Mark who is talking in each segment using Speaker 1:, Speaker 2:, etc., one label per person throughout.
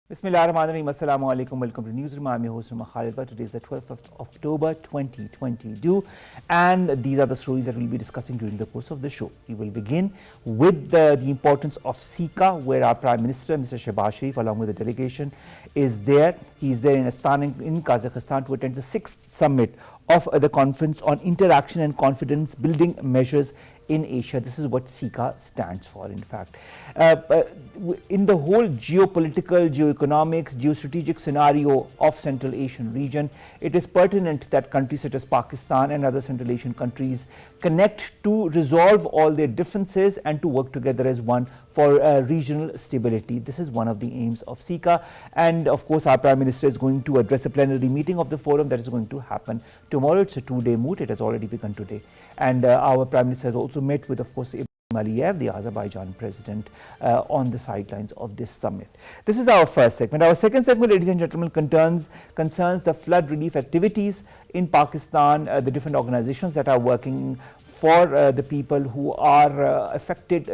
Speaker 1: Bismillahirrahmanirrahim. Assalamu alaikum. Welcome to Newsroom. I'm your host, Khalid. Today is the 12th of October 2022, and these are the stories that we'll be discussing during the course of the show. We will begin with the importance of Cica, where our Prime Minister, Mr. Shehbaz Sharif, along with the delegation, is there. He's there in Astana in Kazakhstan to attend the 6th summit of the Conference on Interaction and Confidence Building Measures in Asia. This is what Cica stands for, in fact. In the whole geopolitical, geoeconomics, geostrategic scenario of Central Asian region, it is pertinent that countries such as Pakistan and other Central Asian countries connect to resolve all their differences and to work together as one for regional stability. This is one of the aims of Cica, and of course our Prime Minister is going to address a plenary meeting of the forum that is going to happen tomorrow. It's a two-day moot. It has already begun today, and our Prime Minister has also met with, of course, Aliyev, the Azerbaijan president, on the sidelines of this summit. This is our first segment. Our second segment, ladies and gentlemen, concerns the flood relief activities in Pakistan, the different organizations that are working for the people who are affected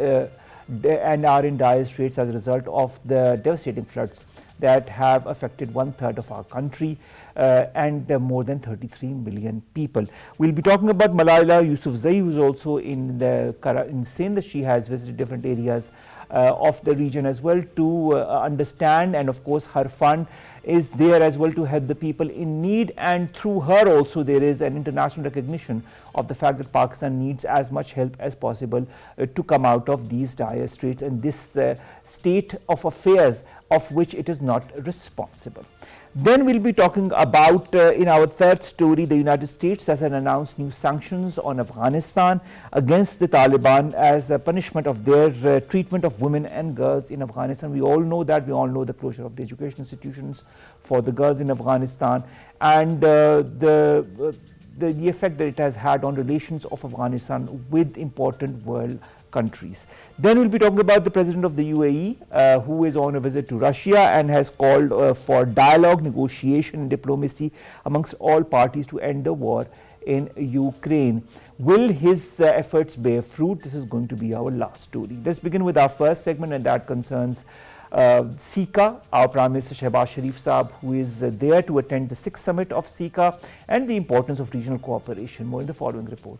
Speaker 1: and are in dire straits as a result of the devastating floods that have affected 1/3 of our country and more than 33 million people. We'll be talking about Malala Yousafzai, who is also in Sindh. She has visited different areas of the region as well to understand, and of course her fund is there as well to help the people in need, and through her also there is an international recognition of the fact that Pakistan needs as much help as possible to come out of these dire straits and this state of affairs of which it is not responsible. Then we'll be talking about, in our third story, the United States has announced new sanctions on Afghanistan against the Taliban as a punishment of their treatment of women and girls in Afghanistan. We all know that. We all know the closure of the education institutions for the girls in Afghanistan, and the effect that it has had on relations of Afghanistan with important world countries. Then we'll be talking about the President of the UAE, who is on a visit to Russia and has called for dialogue, negotiation and diplomacy amongst all parties to end the war in Ukraine. Will his efforts bear fruit? This is going to be our last story. Let's begin with our first segment, and that concerns Cica, our Prime Minister Shehbaz Sharif Saab, who is there to attend the 6th summit of Cica, and the importance of regional cooperation. More in the following report.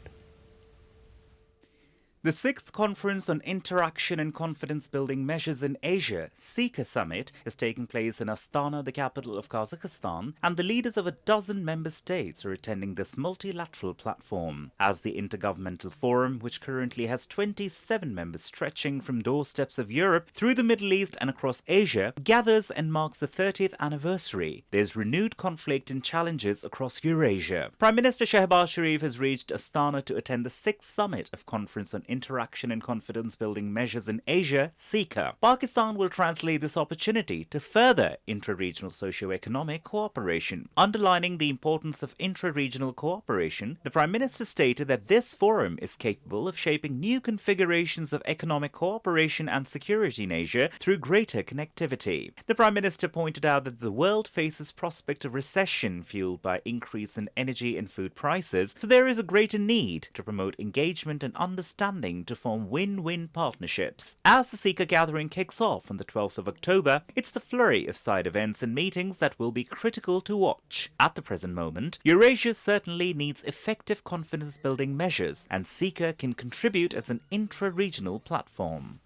Speaker 2: The 6th Conference on Interaction and Confidence Building Measures in Asia, Cica Summit, is taking place in Astana, the capital of Kazakhstan, and the leaders of a dozen member states are attending this multilateral platform. As the Intergovernmental Forum, which currently has 27 members stretching from doorsteps of Europe through the Middle East and across Asia, gathers and marks the 30th anniversary, there's renewed conflict and challenges across Eurasia. Prime Minister Shehbaz Sharif has reached Astana to attend the 6th Summit of Conference on Interaction and Confidence Building Measures in Asia, Cica. Pakistan will translate this opportunity to further intra-regional socio-economic cooperation. Underlining the importance of intra-regional cooperation, the Prime Minister stated that this forum is capable of shaping new configurations of economic cooperation and security in Asia through greater connectivity. The Prime Minister pointed out that the world faces prospect of recession fueled by increase in energy and food prices, so there is a greater need to promote engagement and understanding to form win-win partnerships. As the Cica gathering kicks off on the 12th of October, it's the flurry of side events and meetings that will be critical to watch. At the present moment, Eurasia certainly needs effective confidence-building measures, and Cica can contribute as an intra-regional platform.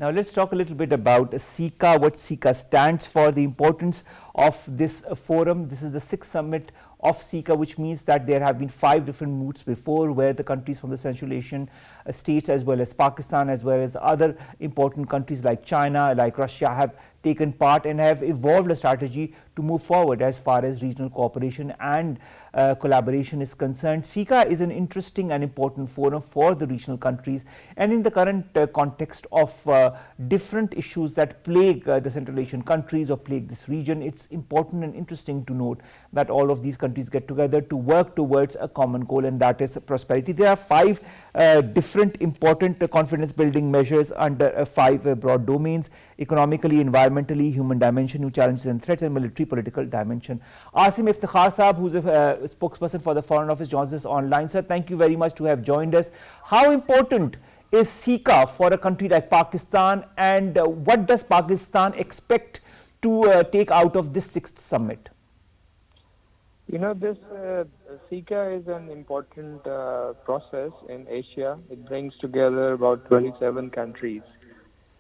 Speaker 1: Now let's talk a little bit about Cica, what Cica stands for, the importance of this forum. This is the 6th summit of Cica, which means that there have been 5 different moots before, where the countries from the Central Asian states, as well as Pakistan, as well as other important countries like China, like Russia, have taken part and have evolved a strategy to move forward as far as regional cooperation and collaboration is concerned. Cica is an interesting and important forum for the regional countries, and in the current context of different issues that plague the Central Asian countries or plague this region, it's important and interesting to note that all of these countries get together to work towards a common goal, and that is prosperity. There are 5 different important confidence building measures under 5 broad domains: economically, environmentally, human dimension, new challenges and threats, and military political dimension. Asim Iftikhar Saab, who's a spokesperson for the Foreign Office, joins us online. Sir, thank you very much to have joined us. How important is Cica for a country like Pakistan, and what does Pakistan expect to take out of this 6th summit?
Speaker 3: This Cica is an important process in Asia. It brings together about 27 countries.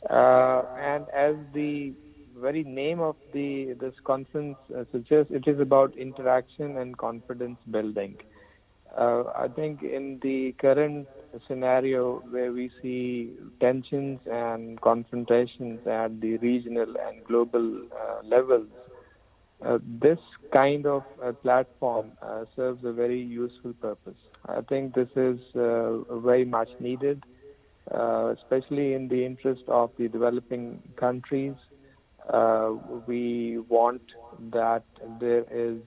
Speaker 3: And as the very name of this conference suggests, it is about interaction and confidence building. I think in the current scenario where we see tensions and confrontations at the regional and global levels, this kind of platform serves a very useful purpose. I think this is very much needed, especially in the interest of the developing countries. We want that there is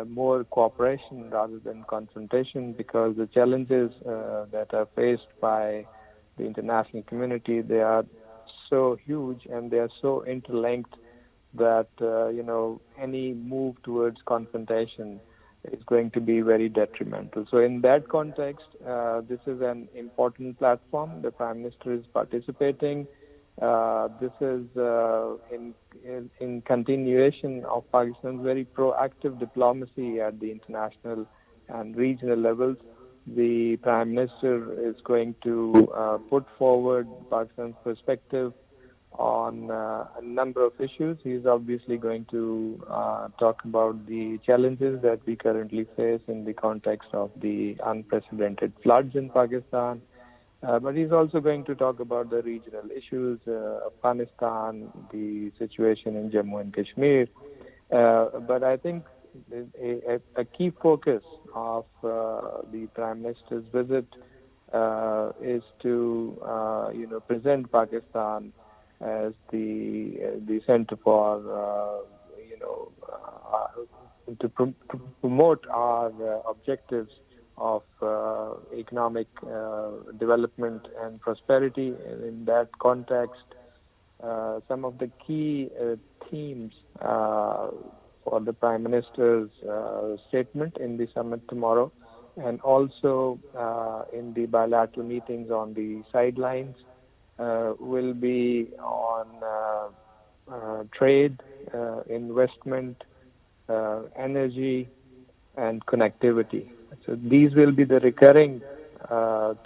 Speaker 3: more cooperation rather than confrontation, because the challenges that are faced by the international community, they are so huge and they are so interlinked that any move towards confrontation is going to be very detrimental. So in that context, this is an important platform. The Prime Minister is participating. This is in continuation of Pakistan's very proactive diplomacy at the international and regional levels. The Prime Minister is going to put forward Pakistan's perspective on a number of issues. He is obviously going to talk about the challenges that we currently face in the context of the unprecedented floods in Pakistan. But he's also going to talk about the regional issues, Afghanistan, the situation in Jammu and Kashmir. But I think a key focus of the Prime Minister's visit is to present Pakistan as the center for to promote our objectives of economic development and prosperity. In that context, some of the key themes for the Prime Minister's statement in the summit tomorrow, and also in the bilateral meetings on the sidelines, will be on trade, investment, energy, and connectivity. So these will be the recurring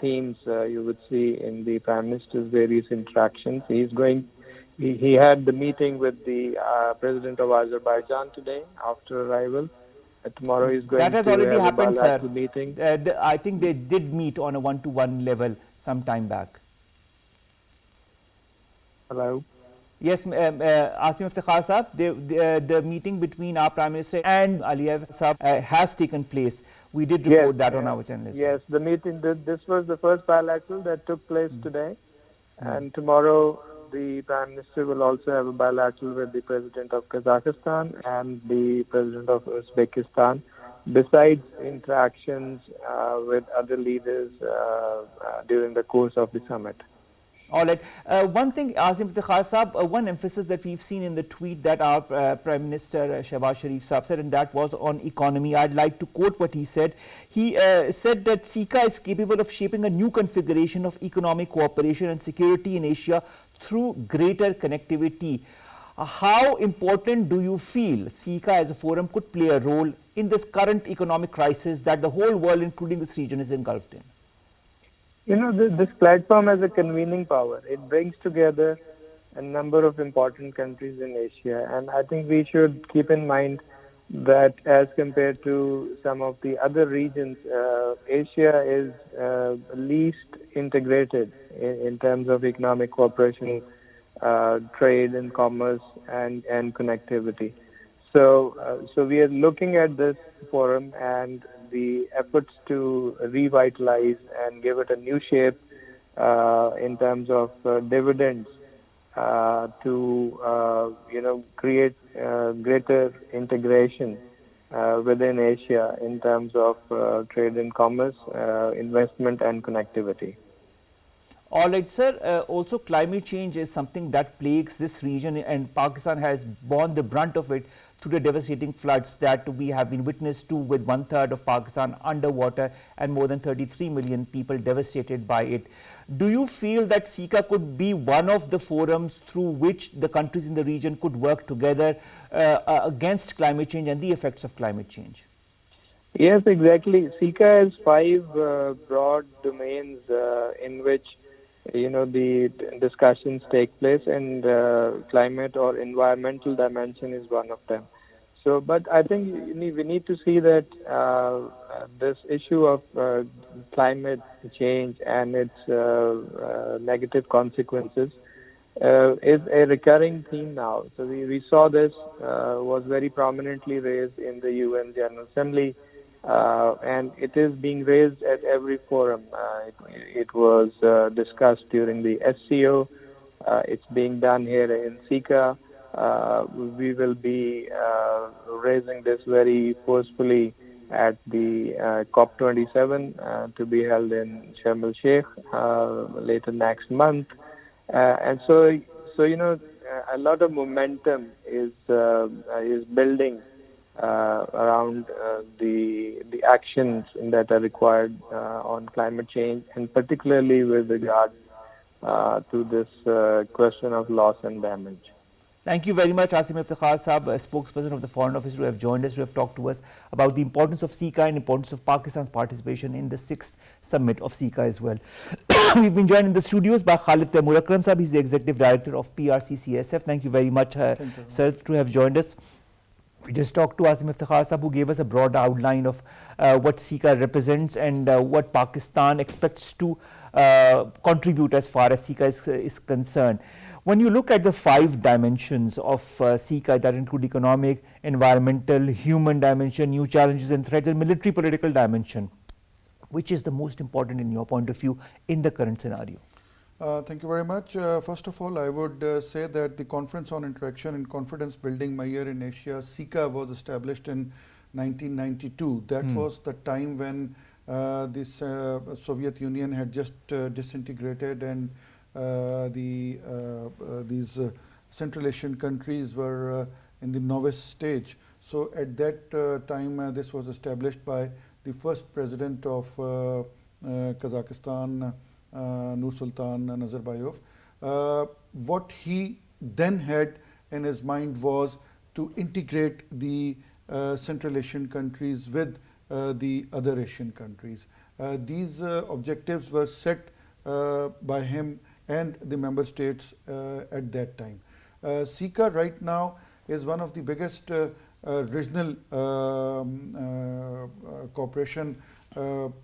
Speaker 3: themes you would see in the Prime Minister's various interactions. He had the meeting with the President of Azerbaijan today after arrival. Tomorrow he's going
Speaker 1: that has
Speaker 3: to
Speaker 1: already
Speaker 3: have
Speaker 1: happened,
Speaker 3: a bilateral meeting.
Speaker 1: I think they did meet on a one-to-one level some time back.
Speaker 3: Hello.
Speaker 1: Yes, Asim Iftikhar Saab, the meeting between our Prime Minister and Aliyev Saab has taken place. We did report that on our channel as well.
Speaker 3: Yes, the meeting, this was the first bilateral that took place today. And tomorrow the Prime Minister will also have a bilateral with the President of Kazakhstan and the President of Uzbekistan, besides interactions with other leaders during the course of the summit.
Speaker 1: All right. One thing, Asim Iftikhar Saab, one emphasis that we've seen in the tweet that our Prime Minister Shehbaz Sharif Saab said, and that was on economy. I'd like to quote what he said. He said that Cica is capable of shaping a new configuration of economic cooperation and security in Asia through greater connectivity. How important do you feel Cica as a forum could play a role in this current economic crisis that the whole world, including this region, is engulfed in?
Speaker 3: This platform has a convening power. It brings together a number of important countries in Asia, and I think we should keep in mind that as compared to some of the other regions, Asia is least integrated in terms of economic cooperation, trade and commerce, and connectivity. So we are looking at this forum and the efforts to revitalize and give it a new shape in terms of dividends to create greater integration within Asia in terms of trade and commerce, investment and connectivity.
Speaker 1: All right, sir. Also, climate change is something that plagues this region, and Pakistan has borne the brunt of it through the devastating floods that we have been witness to, with 1/3 of Pakistan underwater and more than 33 million people devastated by it. Do you feel that Cica could be one of the forums through which the countries in the region could work together against climate change and the effects of climate change?
Speaker 3: Yes, exactly. Cica has 5 broad domains in which the discussions take place, and climate or environmental dimension is one of them. So, but I think we need to see that this issue of climate change and its negative consequences is a recurring theme now. So we saw this was very prominently raised in the UN General Assembly, and it is being raised at every forum. It was discussed during the SCO. It's being done here in Cica. We will be raising this very forcefully at the COP27 to be held in Sharm el Sheikh later next month. And so a lot of momentum is building around the actions that are required on climate change, and particularly with regard to this question of loss and damage.
Speaker 1: Thank you very much, Asim Iftikhar Sahab, spokesperson of the Foreign Office, who have joined us, who have talked to us about the importance of Cica and importance of Pakistan's participation in the 6th summit of Cica as well. We've been joined in the studios by Khalid Taimoor Akram Sahab. He's the executive director of PRCCSF. Thank you very much, sir, to have joined us. We just talked to Asim Iftikhar Sahab, who gave us a broad outline of what Cica represents and what Pakistan expects to contribute as far as Cica is concerned. When you look at the 5 dimensions of Cica that include economic, environmental, human dimension, new challenges and threats, and military political dimension, which is the most important in your point of view in the current scenario?
Speaker 4: Thank you very much. First of all, I would say that the Conference on Interaction and Confidence Building Mayor in Asia, Cica, was established in 1992. That was the time when this Soviet Union had just disintegrated, and these Central Asian countries were in the novice stage. So at that time, this was established by the first president of Kazakhstan, Noor Nazarbayev. What he then had in his mind was to integrate the Central Asian countries with the other Asian countries. These objectives were set by him and the member states at that time. Cica right now is one of the biggest regional cooperation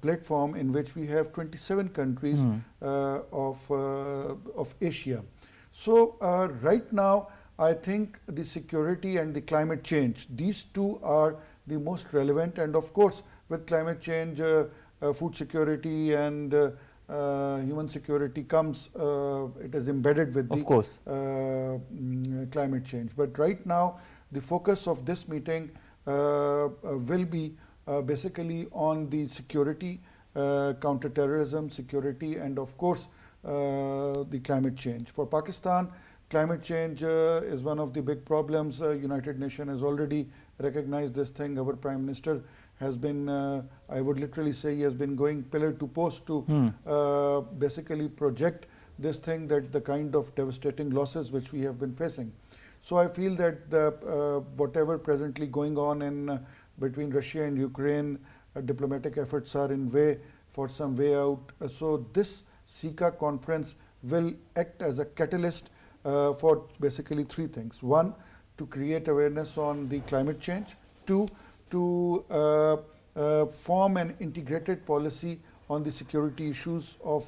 Speaker 4: platform in which we have 27 countries of Asia. So right now, I think the security and the climate change, these two are the most relevant, and of course with climate change, food security and human security comes, it is embedded with the climate change. But right now, the focus of this meeting will be basically on the security, counter-terrorism, security, and of course the climate change. For Pakistan, climate change is one of the big problems. United Nations has already recognized this thing. Our Prime Minister has been, I would literally say, he has been going pillar to post to basically project this thing, that the kind of devastating losses which we have been facing. So I feel that the, whatever presently going on in between Russia and Ukraine, diplomatic efforts are in way for some way out. So this Cica conference will act as a catalyst for basically 3 things. 1, to create awareness on the climate change. 2, to form an integrated policy on the security issues of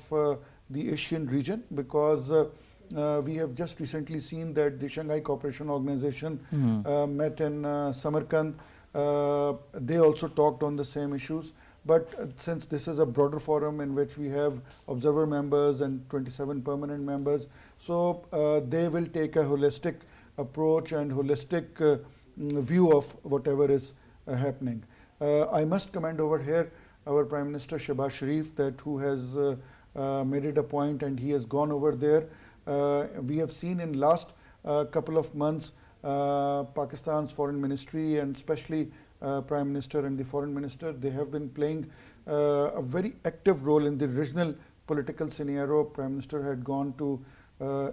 Speaker 4: the Asian region, because we have just recently seen that the Shanghai Cooperation Organization met in Samarkand. They also talked on the same issues. But since this is a broader forum in which we have observer members and 27 permanent members, so they will take a holistic approach and holistic view of whatever is happening. I must commend over here our Prime Minister Shehbaz Sharif, that who has made it a point and he has gone over there. We have seen in last couple of months Pakistan's foreign ministry and especially Prime Minister and the Foreign Minister, they have been playing a very active role in the regional political scenario. Prime Minister had gone to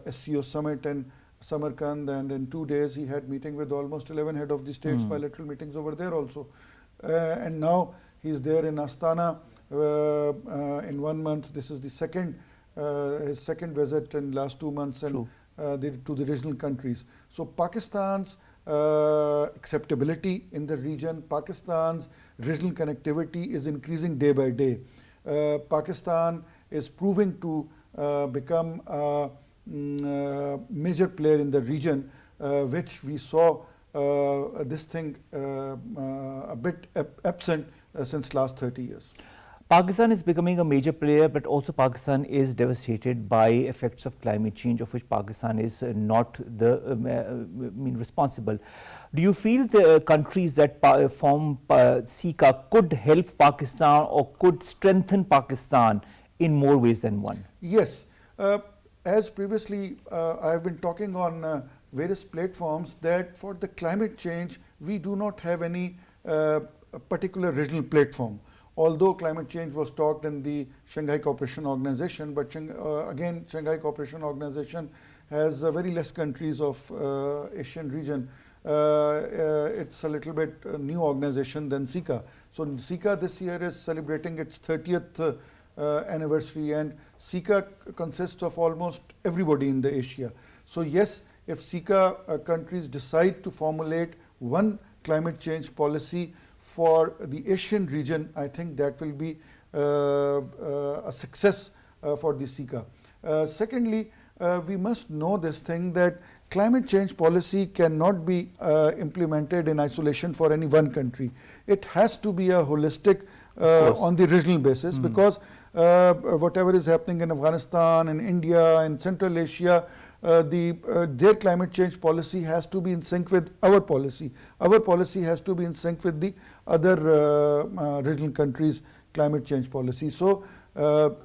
Speaker 4: SCO summit in Samarkand, and in 2 days he had meeting with almost 11 head of the states, bilateral meetings over there also. And now he is there in Astana in 1 month. This is the his second visit in last 2 months and to the regional countries. So Pakistan's acceptability in the region, Pakistan's regional connectivity is increasing day by day. Pakistan is proving to become a major player in the region, which we saw this thing a bit absent since last 30 years.
Speaker 1: Pakistan is becoming a major player, but also Pakistan is devastated by effects of climate change, of which Pakistan is not the responsible. Do you feel the countries that form Cica could help Pakistan or could strengthen Pakistan in more ways than one?
Speaker 4: Yes. As previously I have been talking on various platforms that for the climate change, we do not have any particular regional platform. Although climate change was talked in the Shanghai Cooperation Organization, but again, Shanghai Cooperation Organization has very less countries of Asian region. It's a little bit new organization than Cica. So Cica this year is celebrating its 30th anniversary, and Cica consists of almost everybody in the Asia. So yes, if Cica countries decide to formulate one climate change policy for the Asian region, I think that will be a success for the Cica. Secondly, we must know this thing that climate change policy cannot be implemented in isolation for any one country. It has to be a holistic on the regional basis, because whatever is happening in Afghanistan, in India, in Central Asia, their climate change policy has to be in sync with our policy. Our policy has to be in sync with the other regional countries' climate change policy. So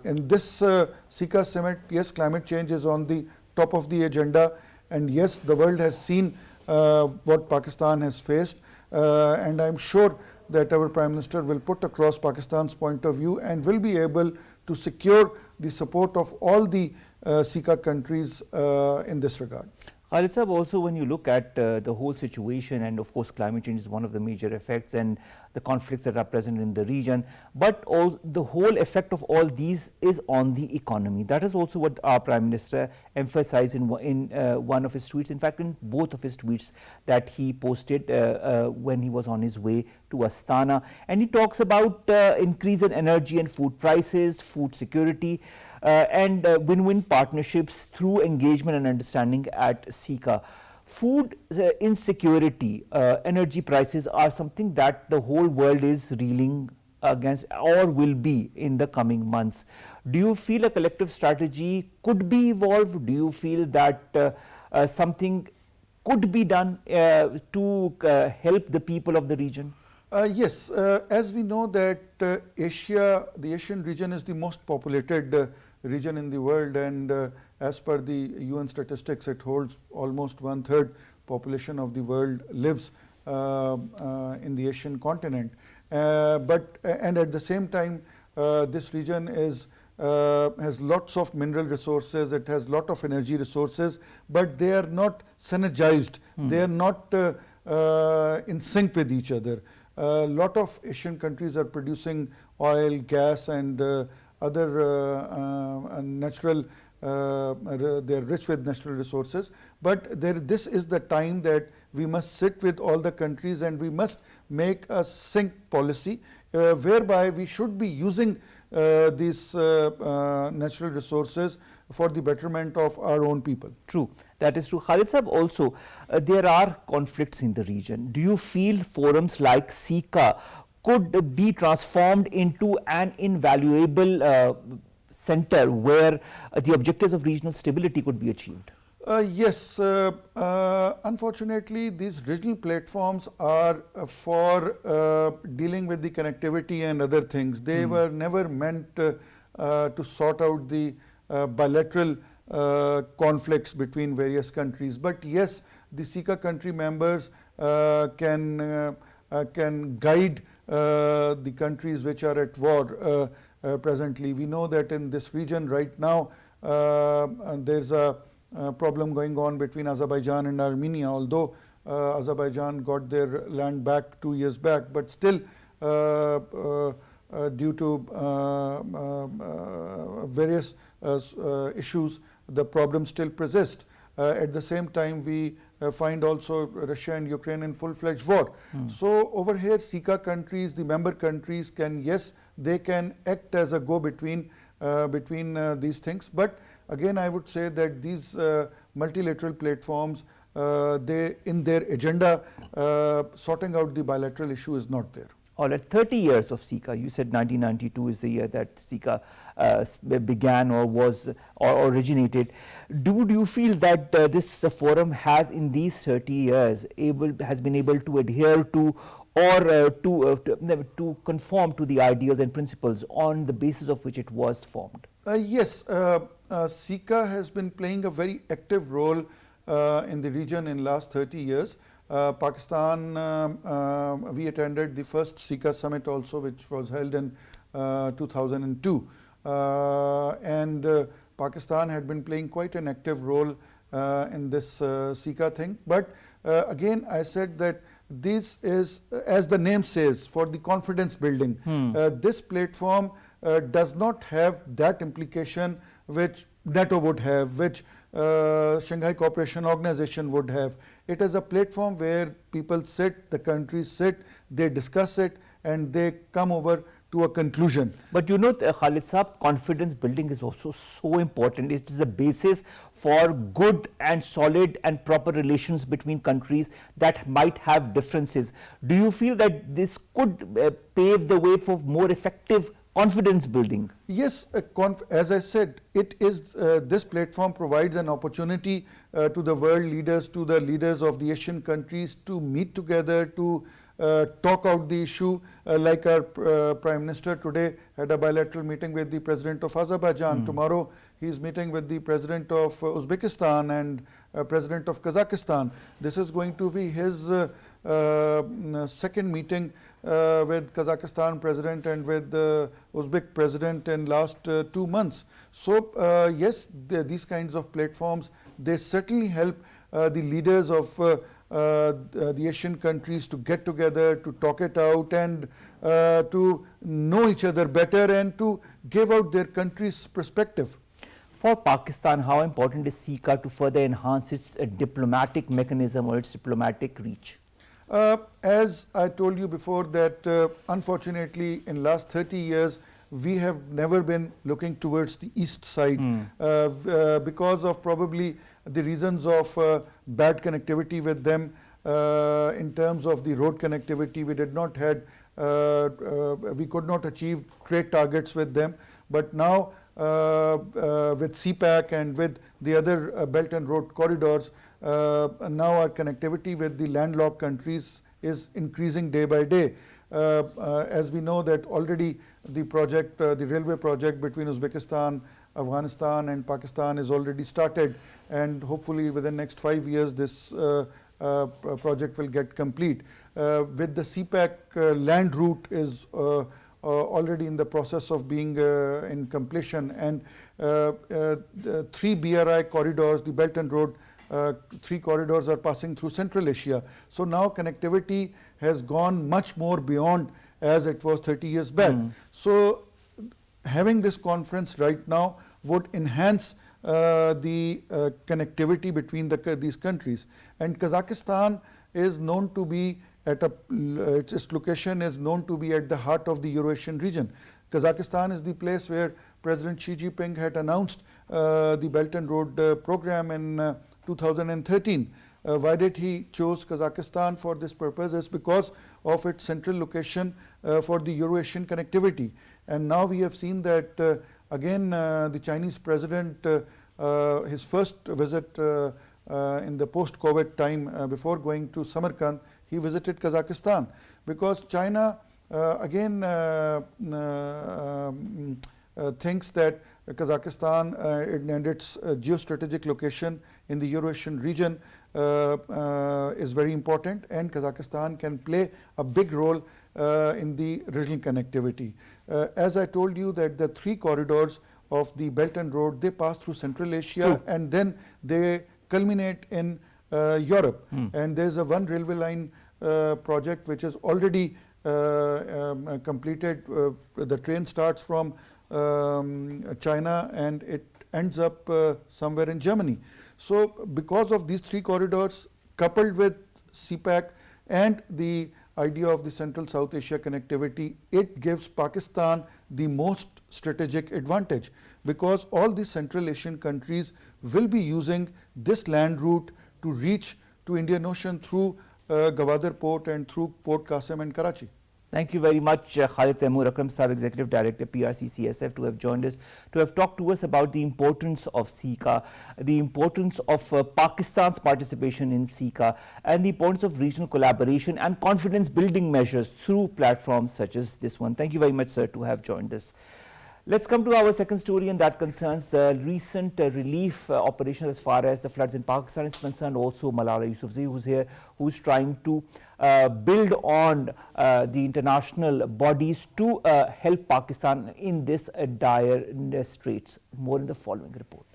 Speaker 4: in this Cica summit, yes, climate change is on the top of the agenda, and yes, the world has seen what Pakistan has faced, and I'm sure that our Prime Minister will put across Pakistan's point of view and will be able to secure the support of all the Cica countries in this regard.
Speaker 1: Khalid Sahab, also when you look at the whole situation, and of course climate change is one of the major effects and the conflicts that are present in the region, but the whole effect of all these is on the economy. That is also what our Prime Minister emphasized in one of his tweets, in fact in both of his tweets that he posted when he was on his way to Astana. And he talks about increase in energy and food prices, food security, and win-win partnerships through engagement and understanding at Cica. Food insecurity, energy prices are something that the whole world is reeling against or will be in the coming months. Do you feel a collective strategy could be evolved? Do you feel that something could be done to help the people of the region?
Speaker 4: Yes, as we know that the Asian region is the most populated region in the world, and as per the UN statistics, it holds almost 1/3 population of the world lives in the Asian continent. And at the same time, this region has lots of mineral resources, it has lot of energy resources, but they are not synergized, they are not in sync with each other. A lot of Asian countries are producing oil, gas and other natural, they are rich with natural resources, but this is the time that we must sit with all the countries and we must make a sync policy whereby we should be using these natural resources for the betterment of our own people.
Speaker 1: True, that is true. Khalid Sahab, also there are conflicts in the region. Do you feel forums like Cica could be transformed into an invaluable center where the objectives of regional stability could be achieved?
Speaker 4: Yes, unfortunately these regional platforms are for dealing with the connectivity and other things. They were never meant to sort out the bilateral conflicts between various countries. But yes, the Cica country members can guide the countries which are at war presently. We know that in this region right now there's a problem going on between Azerbaijan and Armenia, although Azerbaijan got their land back 2 years back, but still due to various issues, the problem still persists. At the same time, we find also Russia and Ukraine in full-fledged war. So over here, Cica countries, the member countries can, yes, they can act as a go-between between these things. But again, I would say that these multilateral platforms, they in their agenda, sorting out the bilateral issue is not there.
Speaker 1: All right, 30 years of Cica. You said 1992 is the year that Cica began or was or originated. Do you feel that this forum has, in these 30 years, has been able to adhere to or to conform to the ideals and principles on the basis of which it was formed?
Speaker 4: Yes, Cica has been playing a very active role in the region in last 30 years. Pakistan, we attended the first Cica summit also, which was held in 2002. And Pakistan had been playing quite an active role in this Cica thing. But again, I said that this is, as the name says, for the confidence building. This platform does not have that implication which NATO would have, which Shanghai Cooperation Organization would have. It is a platform where people sit, the countries sit, they discuss it, and they come over to a conclusion.
Speaker 1: But you know, Khalid Saab, confidence building is also so important. It is a basis for good and solid and proper relations between countries that might have differences. Do you feel that this could pave the way for more effective confidence building?
Speaker 4: Yes, as I said, it is this platform provides an opportunity to the world leaders, to the leaders of the Asian countries to meet together, to talk out the issue. Like our Prime Minister today had a bilateral meeting with the President of Azerbaijan. Tomorrow he is meeting with the President of Uzbekistan and President of Kazakhstan. This is going to be his second meeting with Kazakhstan President and with the Uzbek President in last 2 months. So yes, these kinds of platforms, they certainly help the leaders of the Asian countries to get together, to talk it out, and to know each other better and to give out their country's perspective.
Speaker 1: For Pakistan, how important is Cica to further enhance its diplomatic mechanism or its diplomatic reach?
Speaker 4: As I told you before that unfortunately in last 30 years we have never been looking towards the east side because of probably the reasons of bad connectivity with them. In terms of the road connectivity, we did not had we could not achieve trade targets with them. But now with CPAC and with the other Belt and Road corridors, now our connectivity with the landlocked countries is increasing day by day. As we know that already the project, the railway project between Uzbekistan, Afghanistan and Pakistan is already started, and hopefully within the next 5 years this project will get complete. With the CPAC land route is already in the process of being in completion, and 3 BRI corridors, the Belt and Road 3 corridors are passing through Central Asia. So now connectivity has gone much more beyond as it was 30 years back. So having this conference right now would enhance the connectivity between these countries. And Kazakhstan is known to be at its location is known to be at the heart of the Eurasian region. Kazakhstan is the place where President Xi Jinping had announced the Belt and Road program in 2013. Why did he chose Kazakhstan for this purpose? Is because of its central location for the Eurasian connectivity. And now we have seen that again the Chinese president, his first visit in the post-COVID time before going to Samarkand, he visited Kazakhstan because China again thinks that Kazakhstan and its geostrategic location in the Eurasian region is very important, and Kazakhstan can play a big role in the regional connectivity. As I told you that the 3 corridors of the Belt and Road, they pass through Central Asia and then they culminate in Europe. And there's a one railway line project which is already completed. The train starts from China and it ends up somewhere in Germany. So because of these 3 corridors coupled with CPAC and the idea of the Central South Asia connectivity, it gives Pakistan the most strategic advantage, because all the Central Asian countries will be using this land route to reach to Indian Ocean through Gwadar Port and through Port Qasim and Karachi.
Speaker 1: Thank you very much, Khalid, Taimoor, Akram, Executive Director, PRCCSF, to have joined us, to have talked to us about the importance of Cica, the importance of Pakistan's participation in Cica, and the importance of regional collaboration and confidence building measures through platforms such as this one. Thank you very much, sir, to have joined us. Let's come to our second story, and that concerns the recent relief operation as far as the floods in Pakistan is concerned. Also, Malala Yousafzai, who's here, who's trying to build on the international bodies to help Pakistan in this dire straits. More in the following report.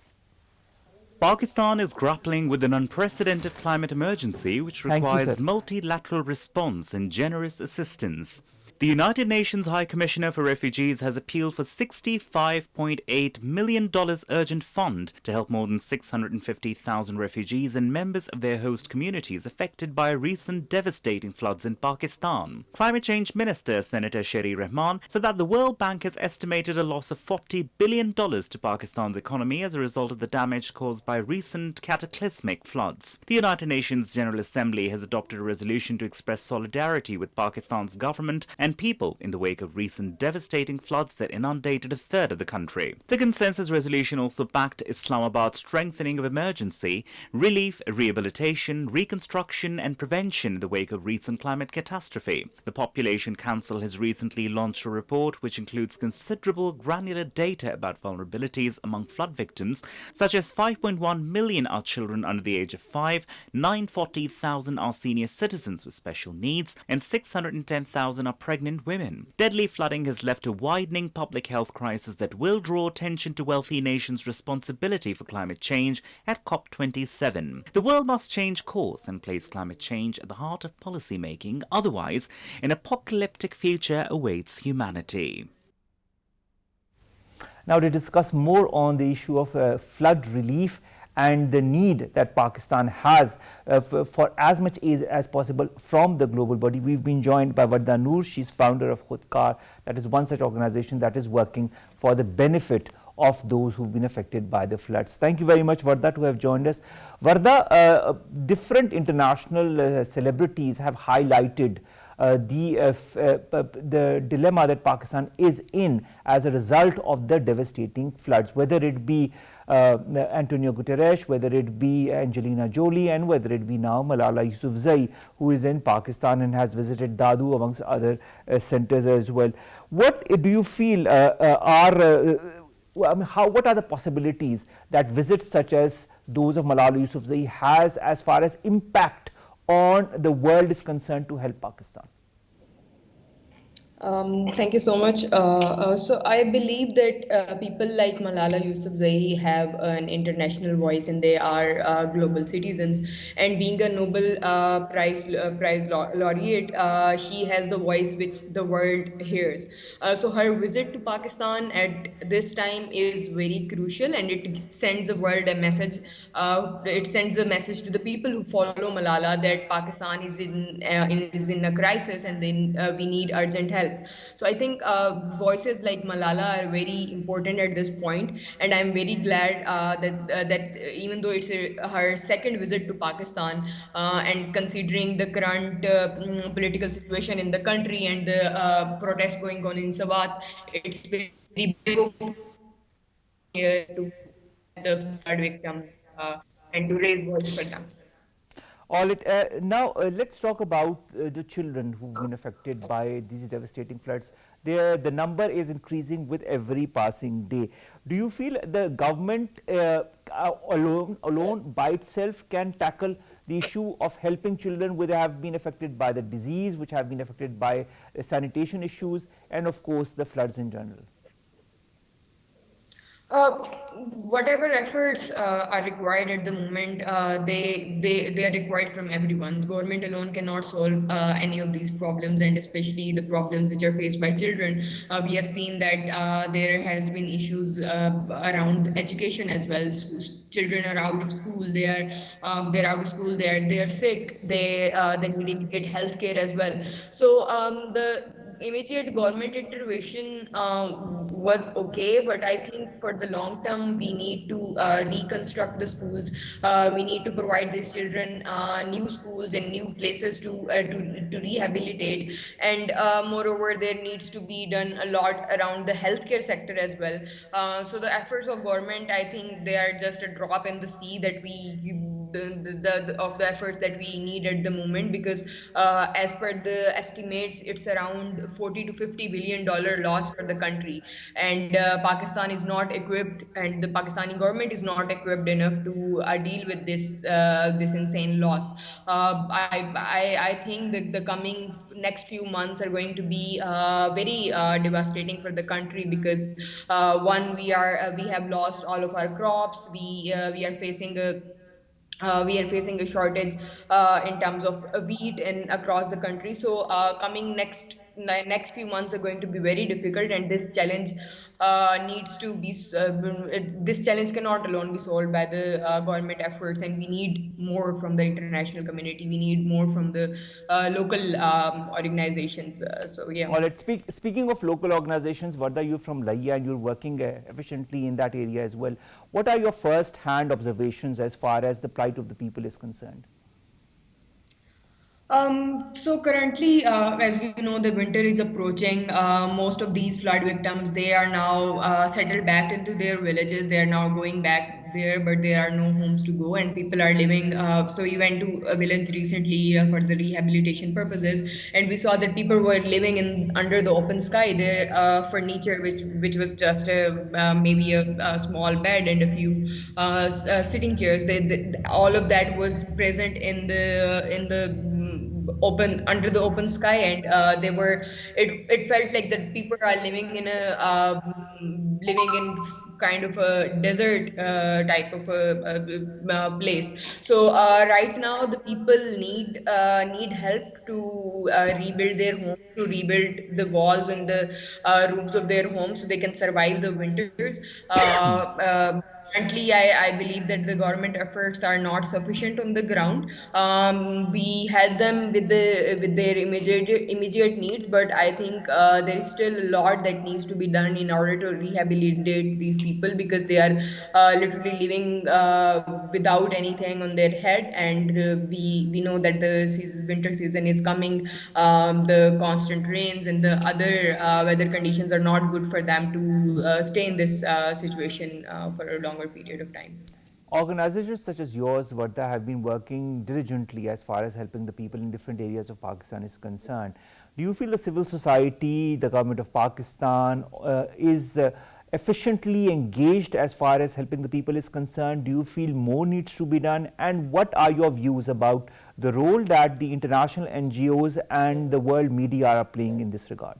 Speaker 2: Pakistan is grappling with an unprecedented climate emergency which requires multilateral response and generous assistance. The United Nations High Commissioner for Refugees has appealed for $65.8 million urgent fund to help more than 650,000 refugees and members of their host communities affected by recent devastating floods in Pakistan. Climate Change Minister Senator Sherry Rahman said that the World Bank has estimated a loss of $40 billion to Pakistan's economy as a result of the damage caused by recent cataclysmic floods. The United Nations General Assembly has adopted a resolution to express solidarity with Pakistan's government and people in the wake of recent devastating floods that inundated a third of the country. The consensus resolution also backed Islamabad's strengthening of emergency, relief, rehabilitation, reconstruction and prevention in the wake of recent climate catastrophe. The Population Council has recently launched a report which includes considerable granular data about vulnerabilities among flood victims, such as 5.1 million are children under the age of 5, 940,000 are senior citizens with special needs, and 610,000 are pregnant women. Deadly flooding has left a widening public health crisis that will draw attention to wealthy nations' responsibility for climate change at COP27. The world must change course and place climate change at the heart of policy making, otherwise an apocalyptic future awaits humanity.
Speaker 1: Now, to discuss more on the issue of flood relief and the need that Pakistan has for as much aid as possible from the global body, we've been joined by Wardah Noor. She's founder of Khudkaar, that is one such organization that is working for the benefit of those who've been affected by the floods. Thank you very much, Wardah, to have joined us. Wardah, different international celebrities have highlighted the dilemma that Pakistan is in as a result of the devastating floods, whether it be Antonio Guterres, whether it be Angelina Jolie, and whether it be now Malala Yousafzai, who is in Pakistan and has visited Dadu amongst other centers as well. What do you feel what are the possibilities that visits such as those of Malala Yousafzai has as far as impact on the world is concerned to help Pakistan?
Speaker 5: Thank you so much. So I believe that people like Malala Yousafzai have an international voice and they are global citizens. And being a Nobel Prize laureate, she has the voice which the world hears. So her visit to Pakistan at this time is very crucial, and it sends the world a message. It sends a message to the people who follow Malala that Pakistan is in a crisis and then we need urgent help. So I think voices like Malala are very important at this point, and I'm very glad that even though it's her second visit to Pakistan, and considering the current political situation in the country and the protests going on in Sawat, it's very big of to the flood victims and to raise voice for them.
Speaker 1: All right, now let's talk about the children who've been affected by these devastating floods. The number is increasing with every passing day. Do you feel the government alone by itself can tackle the issue of helping children who have been affected by the disease, which have been affected by sanitation issues, and of course the floods in general?
Speaker 5: Uh, Whatever efforts are required at the moment, they are required from everyone. Government alone cannot solve any of these problems, and especially the problems which are faced by children. We have seen that there has been issues around education as well. Children are out of school. They're out of school. They are sick. They need immediate health care as well. So the immediate government intervention was okay, but I think for the long term, we need to reconstruct the schools. We need to provide these children new schools and new places to rehabilitate. And moreover, there needs to be done a lot around the healthcare sector as well. So the efforts of government, I think they are just a drop in the sea that of the efforts that we need at the moment, because as per the estimates, it's around 40 to 50 billion dollar loss for the country, and Pakistan is not equipped, and the Pakistani government is not equipped enough to deal with this insane loss. I think that the coming next few months are going to be very devastating for the country, because one, we have lost all of our crops. We are facing a shortage in terms of wheat and across the country. So coming next few months are going to be very difficult, and this challenge needs to be this challenge cannot alone be solved by the government efforts, and we need more from the international community. We need more from the local organizations. So yeah.
Speaker 1: All right. Speaking of local organizations, Wardah, you're from Laya and you're working efficiently in that area as well. What are your first-hand observations as far as the plight of the people is concerned?
Speaker 5: So currently, as you know, the winter is approaching. Most of these flood victims, they are now settled back into their villages. They are now going back there, but there are no homes to go, and people are living. So we went to a village recently for the rehabilitation purposes, and we saw that people were living in under the open sky. Their furniture, which was just maybe a small bed and a few sitting chairs, all of that was present in the open under the open sky, and it felt like that people are living in a living in kind of a desert type of a place. So right now the people need help to rebuild their home, to rebuild the walls and the roofs of their homes so they can survive the winters. Currently, I believe that the government efforts are not sufficient on the ground. We help them with their immediate needs, but I think there is still a lot that needs to be done in order to rehabilitate these people, because they are literally living without anything on their head, and we know that the winter season is coming. The constant rains and the other weather conditions are not good for them to stay in this situation for a longer period of time.
Speaker 1: Organizations such as yours, Wardah, have been working diligently as far as helping the people in different areas of Pakistan is concerned. Do you feel the civil society, the government of Pakistan is efficiently engaged as far as helping the people is concerned? Do you feel more needs to be done? And what are your views about the role that the international NGOs and the world media are playing in this regard?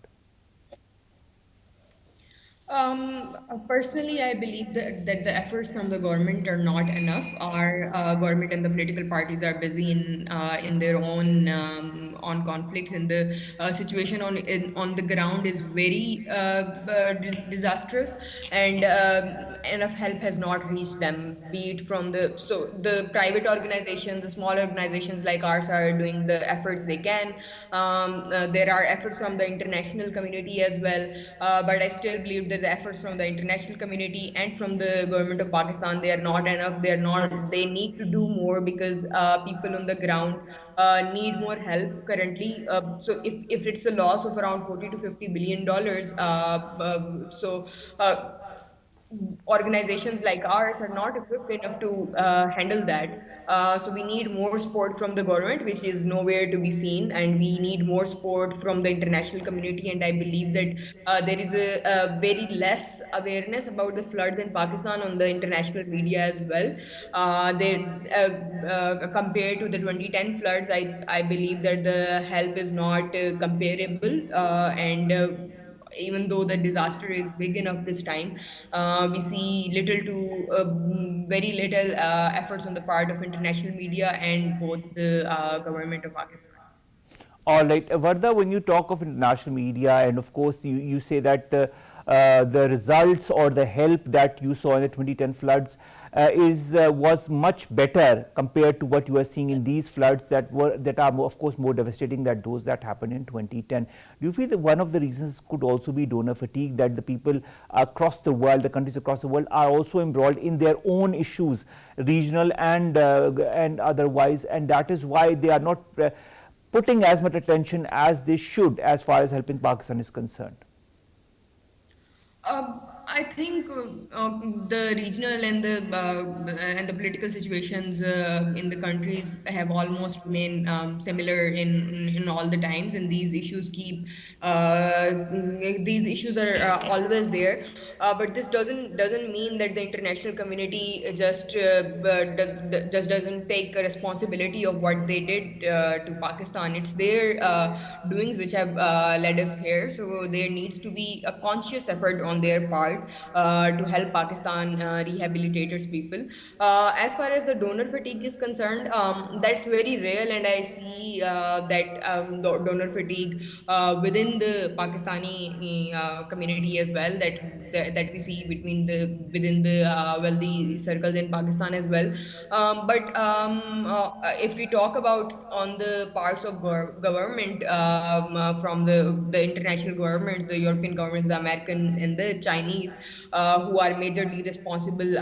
Speaker 5: Personally, I believe that the efforts from the government are not enough. Our government and the political parties are busy in their own on conflicts, and the situation on the ground is very disastrous, and enough help has not reached them. Be it from the private organizations, the small organizations like ours are doing the efforts they can. There are efforts from the international community as well, but I still believe that the efforts from the international community and from the government of Pakistan, they are not enough. They need to do more, because people on the ground need more help currently. So if it's a loss of around 40 to 50 billion dollars, so organizations like ours are not equipped enough to handle that. So we need more support from the government, which is nowhere to be seen, and we need more support from the international community. And I believe that there is a very less awareness about the floods in Pakistan on the international media as well. Compared to the 2010 floods, I believe that the help is not comparable, and even though the disaster is big enough this time, we see little to very little efforts on the part of international media and both the government of Pakistan.
Speaker 1: All right, Wardah, when you talk of international media, and of course you say that the results or the help that you saw in the 2010 floods was much better compared to what you are seeing in these floods that are of course more devastating than those that happened in 2010. Do you feel that one of the reasons could also be donor fatigue, that the people across the world, the countries across the world, are also embroiled in their own issues, regional and otherwise, and that is why they are not putting as much attention as they should as far as helping Pakistan is concerned?
Speaker 5: I think the regional and the political situations in the countries have almost remained similar in all the times, and these issues are always there. But this doesn't mean that the international community just doesn't take a responsibility of what they did to Pakistan. It's their doings which have led us here. So there needs to be a conscious effort on their part to help Pakistan rehabilitate its people. As far as the donor fatigue is concerned, that's very real, and I see that donor fatigue within the Pakistani community as well, that we see within the wealthy circles in Pakistan as well. But if we talk about on the parts of government, from the international government, the European governments, the American and the Chinese, who are majorly responsible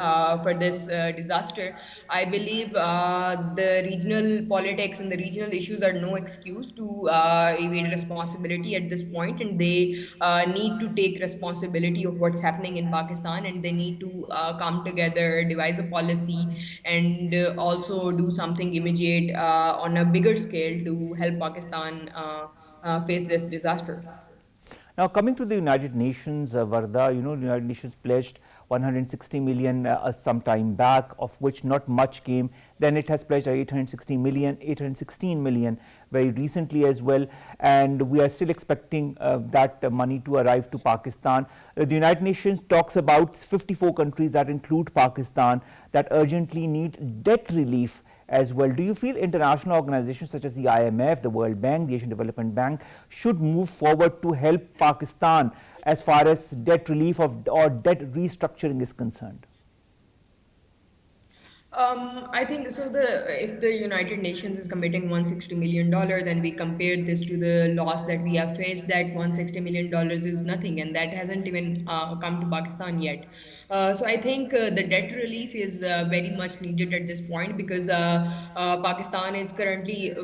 Speaker 5: for this disaster, I believe the regional politics and the regional issues are no excuse to evade responsibility at this point, and they need to take responsibility of what's happening in Pakistan, and they need to come together, devise a policy, and also do something immediate on a bigger scale to help Pakistan face this disaster.
Speaker 1: Now, coming to the United Nations, Wardah, the United Nations pledged 160 million some time back, of which not much came. Then it has pledged 816 million very recently as well, and we are still expecting that money to arrive to Pakistan. The United Nations talks about 54 countries that include Pakistan that urgently need debt relief as well. Do you feel international organizations such as the IMF, the World Bank, the Asian Development Bank should move forward to help Pakistan as far as debt relief or debt restructuring is concerned?
Speaker 5: I think so. If the United Nations is committing $160 million, and we compare this to the loss that we have faced, that $160 million is nothing, and that hasn't even come to Pakistan yet. So I think the debt relief is very much needed at this point, because Pakistan is currently,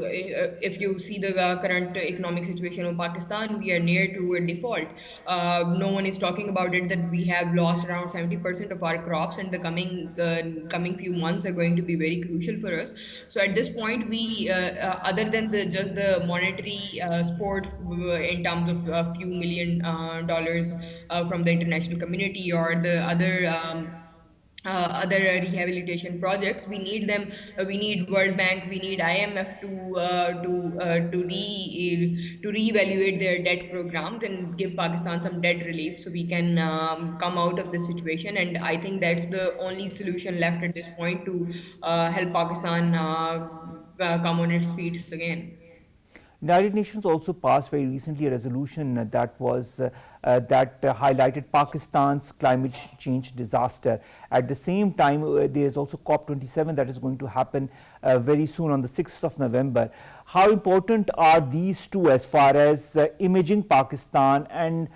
Speaker 5: if you see the current economic situation of Pakistan, we are near to a default. No one is talking about it, that we have lost around 70% of our crops, and the coming few months are going to be very crucial for us. So at this point, we, other than just the monetary support in terms of a few $million from the international community or the other rehabilitation projects, we need them. We need World Bank, we need IMF to reevaluate their debt programs and give Pakistan some debt relief, so we can come out of this situation. And I think that's the only solution left at this point to help Pakistan come on its feet again.
Speaker 1: United Nations also passed very recently a resolution that was that highlighted Pakistan's climate change disaster. At the same time, there is also COP27 that is going to happen very soon on the 6th of November. How important are these two as far as imaging Pakistan and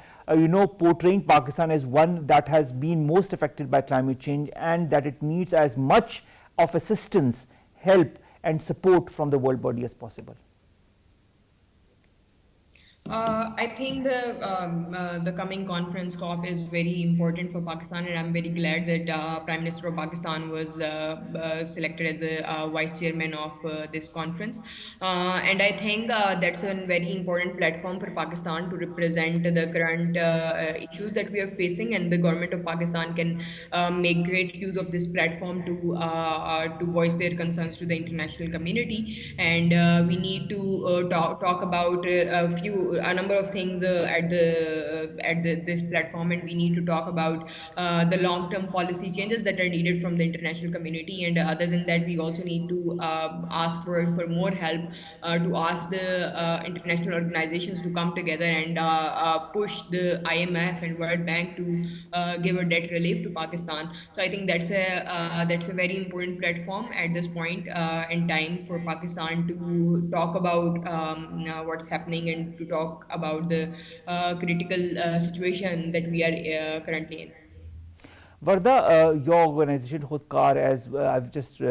Speaker 1: portraying Pakistan as one that has been most affected by climate change, and that it needs as much of assistance, help and support from the world body as possible?
Speaker 5: I think the coming conference COP is very important for Pakistan, and I'm very glad that Prime Minister of Pakistan was selected as the vice chairman of this conference. And I think that's a very important platform for Pakistan to represent the current issues that we are facing, and the government of Pakistan can make great use of this platform to voice their concerns to the international community. And we need to talk about a number of things at this platform, and we need to talk about the long-term policy changes that are needed from the international community. And other than that, we also need to ask for more help, to ask the international organizations to come together and push the IMF and World Bank to give a debt relief to Pakistan. So I think that's a very important platform at this point in time for Pakistan to talk about what's happening and to talk about the critical situation that we are currently in.
Speaker 1: Wardah, your organization Khudkaar, as I've just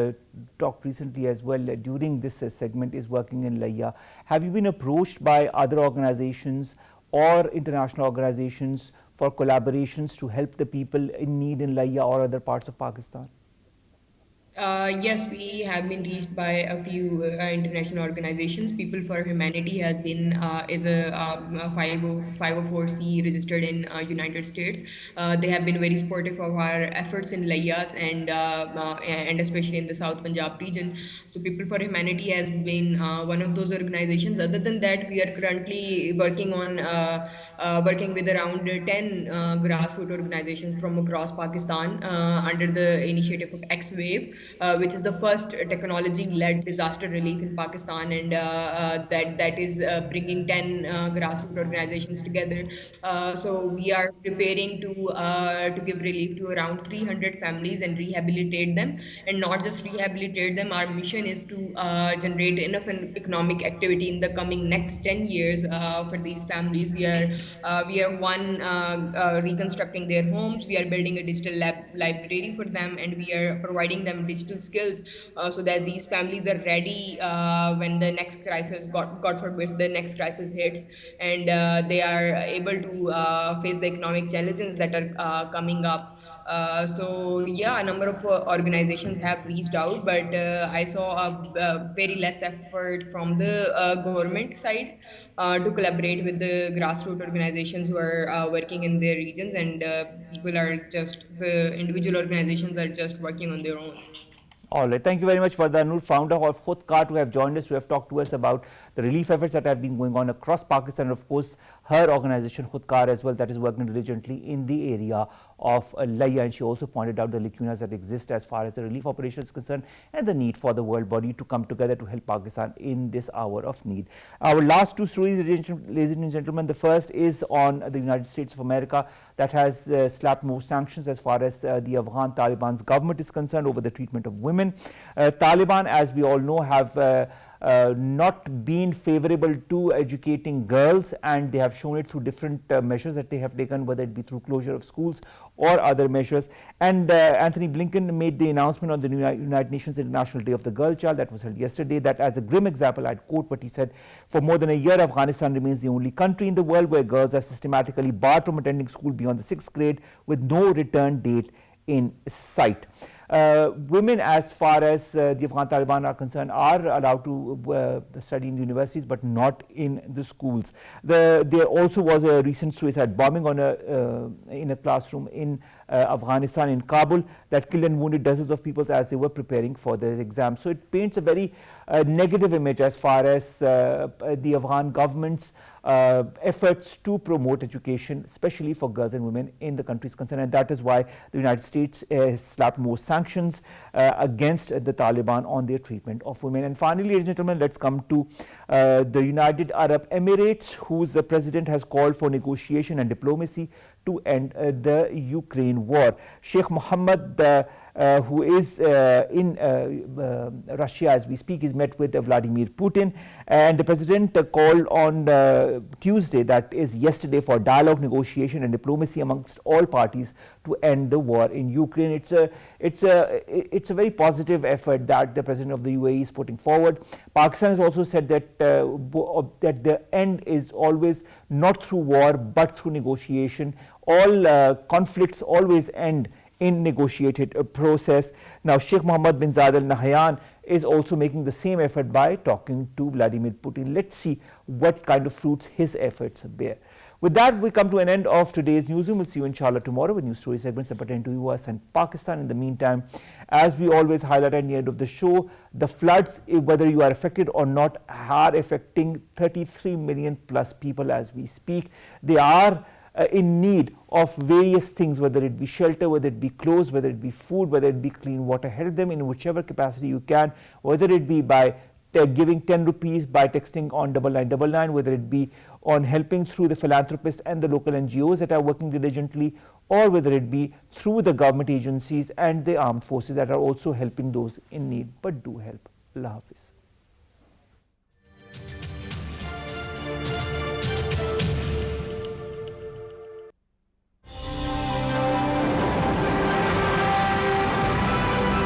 Speaker 1: talked recently as well during this segment, is working in Layya. Have you been approached by other organizations or international organizations for collaborations to help the people in need in Layya or other parts of Pakistan?
Speaker 5: Yes, we have been reached by a few international organizations. People for Humanity has been is a 504c registered in United States. They have been very supportive of our efforts in Layat and especially in the South Punjab region. So People for Humanity has been one of those organizations. Other than that, we are currently working with around 10 grassroots organizations from across Pakistan under the initiative of X-Wave. Which is the first technology-led disaster relief in Pakistan, and that is bringing 10 grassroots organizations together. So we are preparing to give relief to around 300 families and rehabilitate them, and not just rehabilitate them. Our mission is to generate enough economic activity in the coming next 10 years for these families. We are reconstructing their homes. We are building a digital library for them, and we are providing them digital skills so that these families are ready when the next crisis, God forbid, the next crisis hits, and they are able to face the economic challenges that are coming up. So yeah, a number of organizations have reached out, but I saw a very less effort from the government side to collaborate with the grassroots organizations who are working in their regions, and the individual organizations are just working on their own.
Speaker 1: All right, thank you very much for the Noor, founder of Khudkaar, to have joined us, to have talked to us about the relief efforts that have been going on across Pakistan, and of course her organization Khudkaar as well, that is working diligently in the area of Layya. And she also pointed out the lacunas that exist as far as the relief operation is concerned, and the need for the world body to come together to help Pakistan in this hour of need. Our last two stories, ladies and gentlemen, the first is on the United States of America, that has slapped more sanctions as far as the Afghan Taliban's government is concerned over the treatment of women. Taliban, as we all know, have not been favorable to educating girls, and they have shown it through different measures that they have taken, whether it be through closure of schools or other measures. And Anthony Blinken made the announcement on the United Nations International Day of the Girl Child that was held yesterday, that as a grim example, I'd quote what he said: "For more than a year, Afghanistan remains the only country in the world where girls are systematically barred from attending school beyond the 6th grade with no return date in sight." Women, as far as the Afghan Taliban are concerned, are allowed to study in universities, but not in the schools. There also was a recent suicide bombing on in a classroom in Afghanistan, in Kabul, that killed and wounded dozens of people as they were preparing for their exams. So it paints a very negative image as far as the Afghan government's efforts to promote education, especially for girls and women in the country is concerned, and that is why the United States slapped more sanctions against the Taliban on their treatment of women. And finally, ladies and gentlemen, let's come to the United Arab Emirates, whose president has called for negotiation and diplomacy to end the Ukraine war. Sheikh Mohammed who is in Russia as we speak, is met with Vladimir Putin, and the president called on Tuesday, that is yesterday, for dialogue, negotiation and diplomacy amongst all parties to end the war in Ukraine. It's a very positive effort that the president of the UAE is putting forward. Pakistan has also said that that the end is always not through war but through negotiation. All conflicts always end in negotiated process. Now, Sheikh Mohammed bin Zayed Al Nahyan is also making the same effort by talking to Vladimir Putin. Let's see what kind of fruits his efforts bear. With that, we come to an end of today's newsroom. We'll see you inshallah tomorrow with news story segments that pertain to US and Pakistan. In the meantime, as we always highlight at the end of the show, the floods, whether you are affected or not, are affecting 33 million plus people as we speak. They are in need of various things, whether it be shelter, whether it be clothes, whether it be food, whether it be clean water. Help them in whichever capacity you can, whether it be by giving 10 rupees, by texting on 9999, whether it be on helping through the philanthropists and the local NGOs that are working diligently, or whether it be through the government agencies and the armed forces that are also helping those in need. But do help. Allah Hafiz.